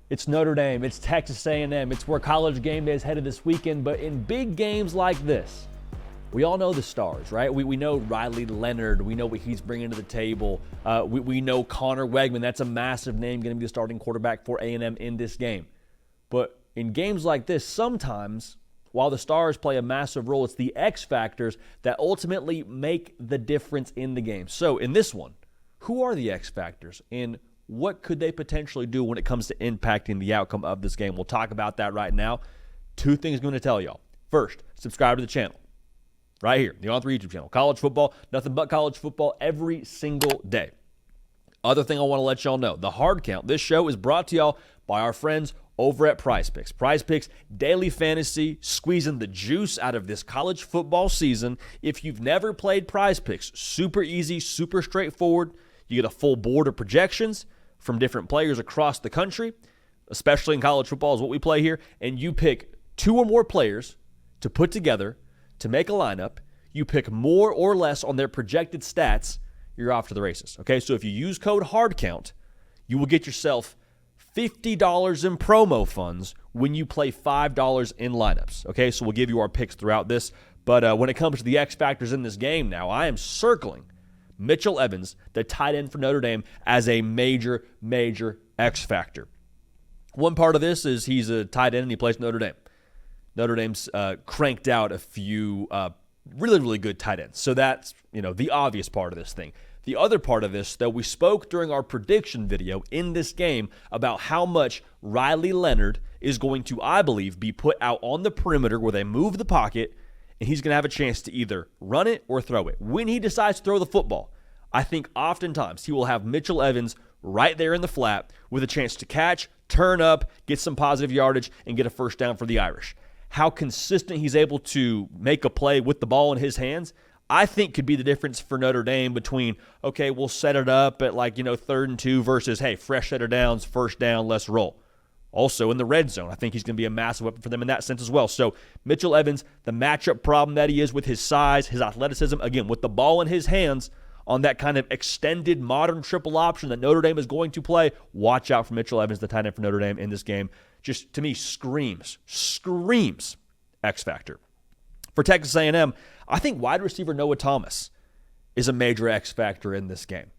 It's Notre Dame, it's Texas A&M, it's where college game day is headed this weekend, but in big games like this, we all know the stars, right? We know Riley Leonard, we know what he's bringing to the table. We know Connor Wegman, that's a massive name, going to be the starting quarterback for A&M in this game. But in games like this, sometimes, while the stars play a massive role, it's the X factors that ultimately make the difference in the game. So in this one, who are the X factors and what could they potentially do when it comes to impacting the outcome of this game? We'll talk about that right now. Two things I'm going to tell y'all. First, subscribe to the channel. Right here, the On3 YouTube channel. College football, nothing but college football every single day. Other thing I want to let y'all know, the hard count. This show is brought to y'all by our friends over at Prize Picks. Prize Picks, daily fantasy, squeezing the juice out of this college football season. If you've never played Prize Picks, super easy, super straightforward. You get a full board of projections from different players across the country, especially in college football is what we play here, and you pick two or more players to put together to make a lineup. You pick more or less on their projected stats, you're off to the races. Okay, so if you use code HARDCOUNT, you will get yourself $50 in promo funds when you play $5 in lineups. Okay, so we'll give you our picks throughout this, but when it comes to the X factors in this game now, I am circling Mitchell Evans, the tight end for Notre Dame, as a major, major X factor. One part of this is he's a tight end and he plays Notre Dame. Notre Dame's cranked out a few really, really good tight ends. So that's, the obvious part of this thing. The other part of this, though, we spoke during our prediction video in this game about how much Riley Leonard is going to, I believe, be put out on the perimeter where they move the pocket, and he's going to have a chance to either run it or throw it. When he decides to throw the football, I think oftentimes he will have Mitchell Evans right there in the flat with a chance to catch, turn up, get some positive yardage, and get a first down for the Irish. How consistent he's able to make a play with the ball in his hands, I think could be the difference for Notre Dame between, okay, we'll set it up at 3rd and 2 versus, hey, fresh set of downs, first down, let's roll. Also in the red zone, I think he's going to be a massive weapon for them in that sense as well. So Mitchell Evans, the matchup problem that he is with his size, his athleticism, again, with the ball in his hands on that kind of extended modern triple option that Notre Dame is going to play, watch out for Mitchell Evans, the tight end for Notre Dame in this game. Just, to me, screams X factor. For Texas A&M, I think wide receiver Noah Thomas is a major X factor in this game.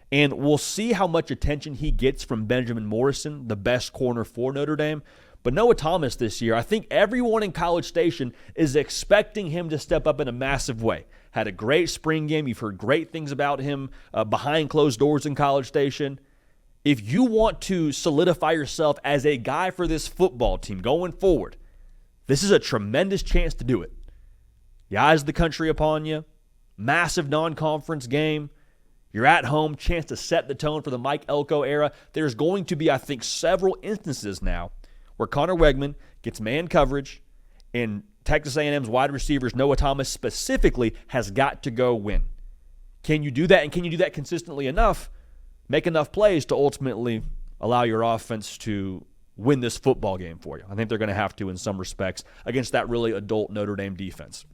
And we'll see how much attention he gets from Benjamin Morrison, the best corner for Notre Dame. But Noah Thomas this year, I think everyone in College Station is expecting him to step up in a massive way. Had a great spring game. You've heard great things about him behind closed doors in College Station. If you want to solidify yourself as a guy for this football team going forward, this is a tremendous chance to do it. The eyes of the country upon you. Massive non-conference game. You're at home, chance to set the tone for the Mike Elko era. There's going to be, I think, several instances now where Connor Wegman gets man coverage and Texas A&M's wide receivers, Noah Thomas specifically, has got to go win. Can you do that, and can you do that consistently enough, make enough plays to ultimately allow your offense to win this football game for you? I think they're going to have to in some respects against that really adult Notre Dame defense.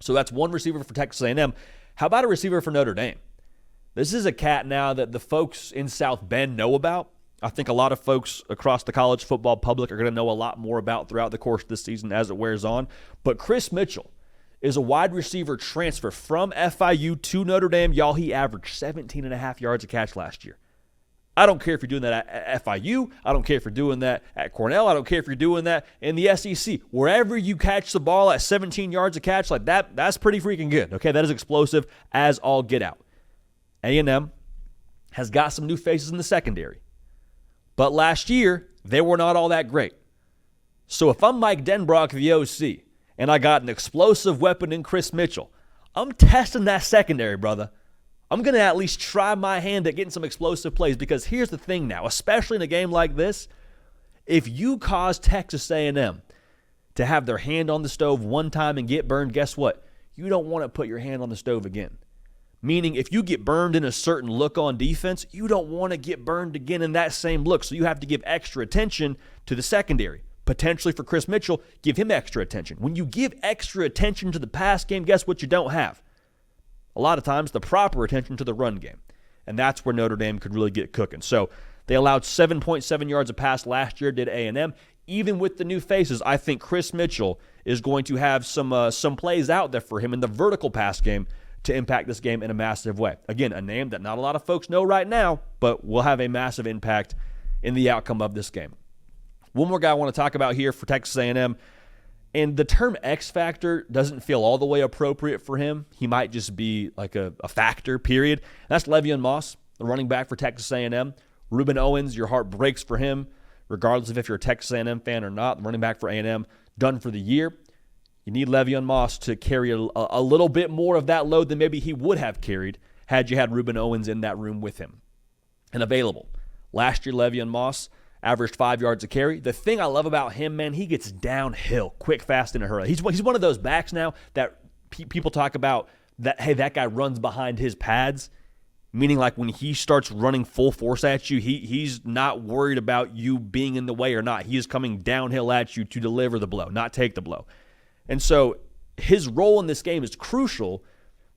So that's one receiver for Texas A&M. How about a receiver for Notre Dame? This is a cat now that the folks in South Bend know about. I think a lot of folks across the college football public are going to know a lot more about throughout the course of this season as it wears on. But Chris Mitchell is a wide receiver transfer from FIU to Notre Dame. Y'all, he averaged 17.5 yards a catch last year. I don't care if you're doing that at FIU. I don't care if you're doing that at Cornell. I don't care if you're doing that in the SEC. Wherever you catch the ball at 17 yards a catch like that, that's pretty freaking good. Okay, that is explosive as all get out. A&M has got some new faces in the secondary. But last year, they were not all that great. So if I'm Mike Denbrock, the OC, and I got an explosive weapon in Chris Mitchell, I'm testing that secondary, brother. I'm going to at least try my hand at getting some explosive plays, because here's the thing now, especially in a game like this, if you cause Texas A&M to have their hand on the stove one time and get burned, guess what? You don't want to put your hand on the stove again. Meaning, if you get burned in a certain look on defense, you don't want to get burned again in that same look. So you have to give extra attention to the secondary. Potentially for Chris Mitchell, give him extra attention. When you give extra attention to the pass game, guess what you don't have? A lot of times, the proper attention to the run game. And that's where Notre Dame could really get cooking. So They allowed 7.7 yards a pass last year, did A&M. Even with the new faces, I think Chris Mitchell is going to have some plays out there for him in the vertical pass game to impact this game in a massive way. Again, a name that not a lot of folks know right now, but will have a massive impact in the outcome of this game. One more guy I want to talk about here for Texas A&M, and the term X factor doesn't feel all the way appropriate for him. He might just be like a factor, period. And that's Levan Moss, the running back for Texas A&M. Ruben Owens, your heart breaks for him, regardless of if you're a Texas A&M fan or not. The running back for A&M, done for the year. You need Levan Moss to carry a little bit more of that load than maybe he would have carried had you had Ruben Owens in that room with him and available. Last year, Levan Moss averaged 5 yards a carry. The thing I love about him, man, he gets downhill quick, fast, in a hurry. He's one of those backs now that people talk about that, hey, that guy runs behind his pads, meaning like when he starts running full force at you, he's not worried about you being in the way or not. He is coming downhill at you to deliver the blow, not take the blow. And so his role in this game is crucial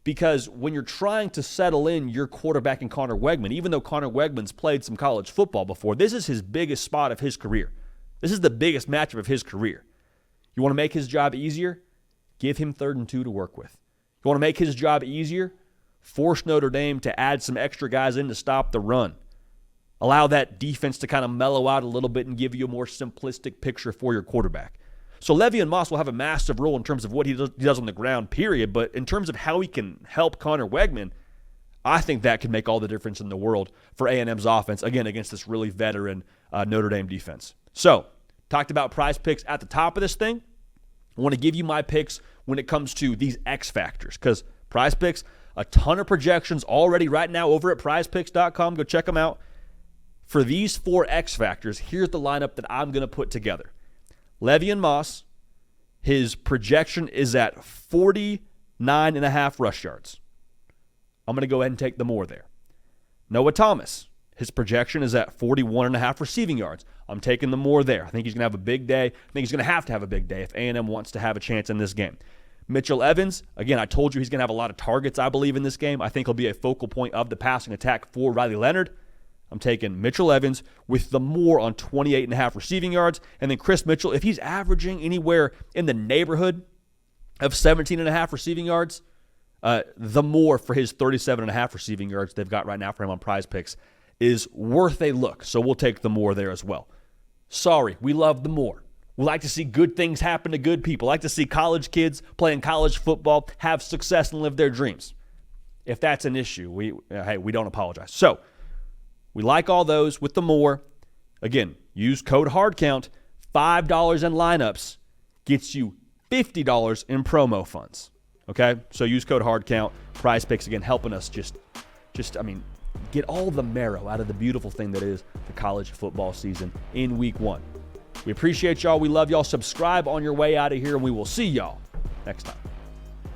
because when you're trying to settle in your quarterback in Conner Weigman, even though Conner Weigman's played some college football before, this is his biggest spot of his career. This is the biggest matchup of his career. You want to make his job easier? Give him 3rd and 2 to work with. You want to make his job easier? Force Notre Dame to add some extra guys in to stop the run. Allow that defense to kind of mellow out a little bit and give you a more simplistic picture for your quarterback. So Levan Moss will have a massive role in terms of what he does on the ground, period. But in terms of how he can help Conner Weigman, I think that could make all the difference in the world for A&M's offense, again, against this really veteran Notre Dame defense. So, talked about Prize Picks at the top of this thing. I want to give you my picks when it comes to these X factors because Prize Picks, a ton of projections already right now over at prizepicks.com. Go check them out. For these 4 X factors, here's the lineup that I'm going to put together. Levan Moss, his projection is at 49.5 rush yards. I'm going to go ahead and take the more there. Noah Thomas, his projection is at 41.5 receiving yards. I'm taking the more there. I think he's going to have a big day. I think he's going to have a big day if A&M wants to have a chance in this game. Mitchell Evans, again, I told you he's going to have a lot of targets, I believe, in this game. I think he'll be a focal point of the passing attack for Riley Leonard. I'm taking Mitchell Evans with the more on 28.5 receiving yards. And then Chris Mitchell, if he's averaging anywhere in the neighborhood of 17.5 receiving yards, the more for his 37.5 receiving yards they've got right now for him on Prize Picks is worth a look. So we'll take the more there as well. Sorry, we love the more. We like to see good things happen to good people. We like to see college kids playing college football have success and live their dreams. If that's an issue, we don't apologize. So, we like all those with the more. Again, use code HARDCOUNT. $5 in lineups gets you $50 in promo funds. Okay? So use code HARDCOUNT. Prize Picks, again, helping us just get all the marrow out of the beautiful thing that is the college football season in week 1. We appreciate y'all. We love y'all. Subscribe on your way out of here, and we will see y'all next time.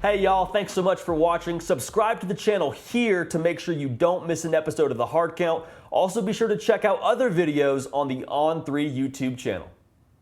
Hey y'all, thanks so much for watching. Subscribe to the channel here to make sure you don't miss an episode of The Hard Count. Also be sure to check out other videos on the On3 YouTube channel.